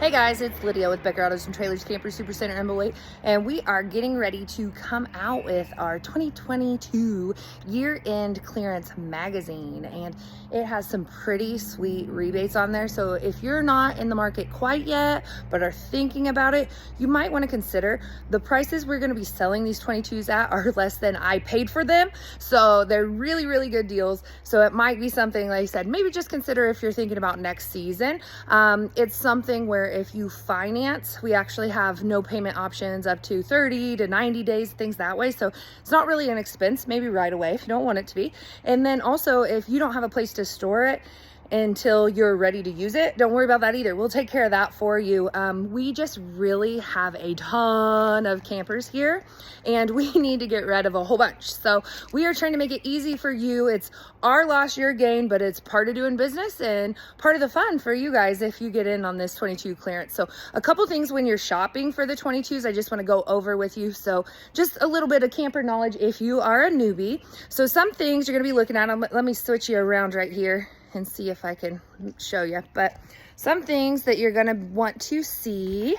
Hey guys, it's Lydia with Becker Autos and Trailers Camper Supercenter in Beloit, and we are getting ready to come out with our 2022 year-end clearance magazine, and it has some pretty sweet rebates on there. So if you're not in the market quite yet but are thinking about it, you might want to consider the prices we're going to be selling these 22s at are less than I paid for them, so they're really good deals. So it might be something, like I said, maybe just consider if you're thinking about next season. It's something where if you finance, we actually have no payment options up to 30 to 90 days, things that way. So it's not really an expense, maybe right away if you don't want it to be. And then also, if you don't have a place to store it until you're ready to use it, don't worry about that either. We'll take care of that for you. We just really have a ton of campers here and we need to get rid of a whole bunch. So we are trying to make it easy for you. It's our loss, your gain, but it's part of doing business and part of the fun for you guys if you get in on this 22 clearance. So a couple things when you're shopping for the 22s, I just want to go over with you. So just a little bit of camper knowledge if you are a newbie. So some things you're going to be looking at, let me switch you around right here and see if I can show you. But some things that you're gonna want to see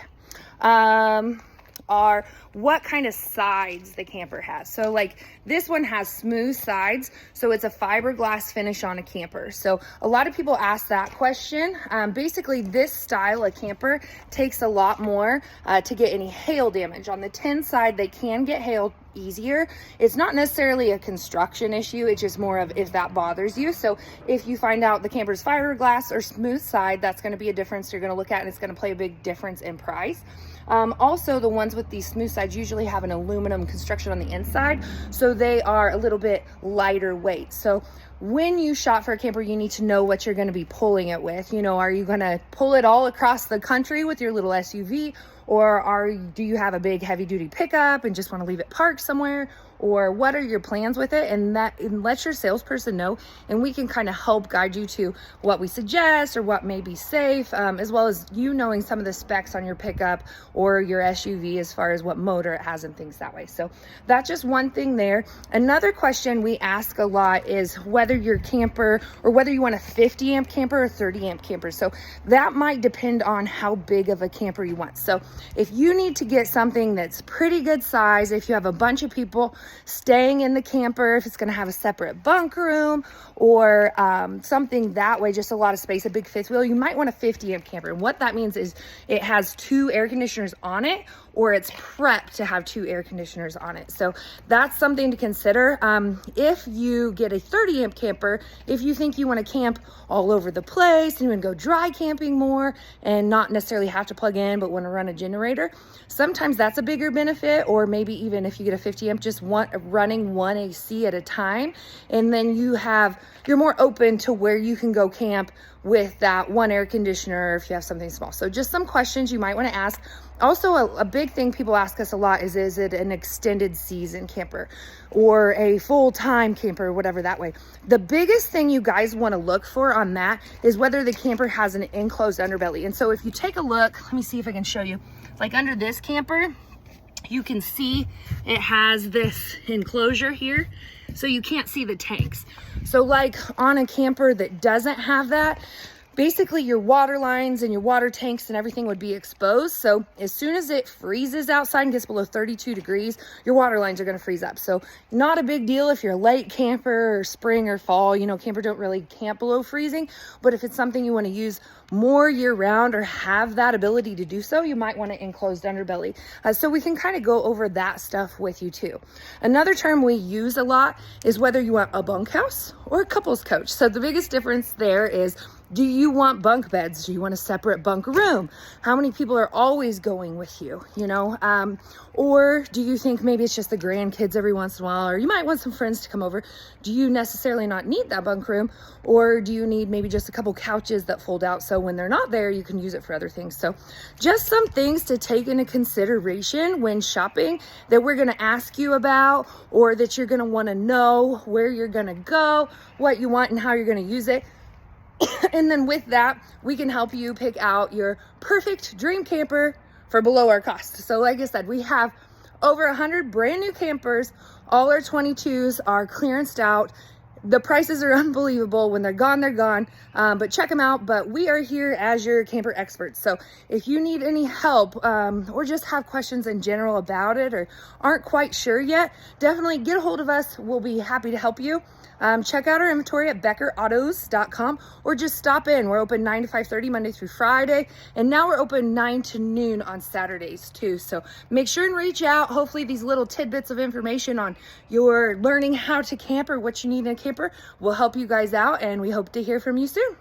are what kind of sides the camper has. So like this one has smooth sides, so it's a fiberglass finish on a camper. So a lot of people ask that question. Basically this style of camper takes a lot more to get any hail damage. On the 10 side, they can get hail easier. It's not necessarily a construction issue, it's just more of if that bothers you. So if you find out the camper's fiberglass or smooth side, that's going to be a difference you're going to look at, and it's going to play a big difference in price. Also, the ones with these smooth sides usually have an aluminum construction on the inside, so they are a little bit lighter weight. So when you shop for a camper, you need to know what you're going to be pulling it with. You know, are you going to pull it all across the country with your little SUV, or do you have a big heavy duty pickup and just want to leave it parked somewhere? Or what are your plans with it? And let your salesperson know, and we can kind of help guide you to what we suggest or what may be safe, as well as you knowing some of the specs on your pickup or your SUV as far as what motor it has and things that way. So that's just one thing there. Another question we ask a lot is whether your camper, or whether you want a 50 amp camper or 30 amp camper. So that might depend on how big of a camper you want. So if you need to get something that's pretty good size, if you have a bunch of people staying in the camper, if it's going to have a separate bunk room or something that way, just a lot of space, a big fifth wheel, you might want a 50 amp camper. And what that means is it has 2 air conditioners on it, or it's prepped to have 2 air conditioners on it. So that's something to consider. If you get a 30 amp camper, if you think you want to camp all over the place and you want to go dry camping more and not necessarily have to plug in but want to run a generator, sometimes that's a bigger benefit. Or maybe even if you get a 50 amp, just running 1 AC at a time, and then you're more open to where you can go camp with that 1 air conditioner if you have something small. So just some questions you might want to ask. Also, a big thing people ask us a lot is it an extended season camper or a full-time camper, or whatever that way. The biggest thing you guys want to look for on that is whether the camper has an enclosed underbelly. And so if you take a look, let me see if I can show you, like under this camper, you can see it has this enclosure here, so you can't see the tanks. So like on a camper that doesn't have that, basically your water lines and your water tanks and everything would be exposed. So as soon as it freezes outside and gets below 32 degrees, your water lines are going to freeze up. So not a big deal if you're a late camper or spring or fall. You know, camper don't really camp below freezing, but if it's something you want to use more year round or have that ability to do so, you might want an enclosed underbelly. So we can kind of go over that stuff with you too. Another term we use a lot is whether you want a bunkhouse or a couples coach. So the biggest difference there is, do you want bunk beds? Do you want a separate bunk room? How many people are always going with you, you know? Or do you think maybe it's just the grandkids every once in a while, or you might want some friends to come over? Do you necessarily not need that bunk room? Or do you need maybe just a couple couches that fold out so when they're not there, you can use it for other things? So just some things to take into consideration when shopping that we're gonna ask you about, or that you're gonna wanna know where you're gonna go, what you want and how you're gonna use it. And then with that, we can help you pick out your perfect dream camper for below our cost. So like I said, we have over 100 brand new campers. All our 22s are clearanced out. the prices are unbelievable. When they're gone, they're gone. But check them out. But we are here as your camper experts. So if you need any help or just have questions in general about it or aren't quite sure yet, definitely get a hold of us. We'll be happy to help you. Check out our inventory at beckerautos.com or just stop in. We're open 9 to 5:30 Monday through Friday. And now we're open 9 to noon on Saturdays too. So make sure and reach out. Hopefully these little tidbits of information on your learning how to camp or what you need in a camper will help you guys out. And we hope to hear from you soon.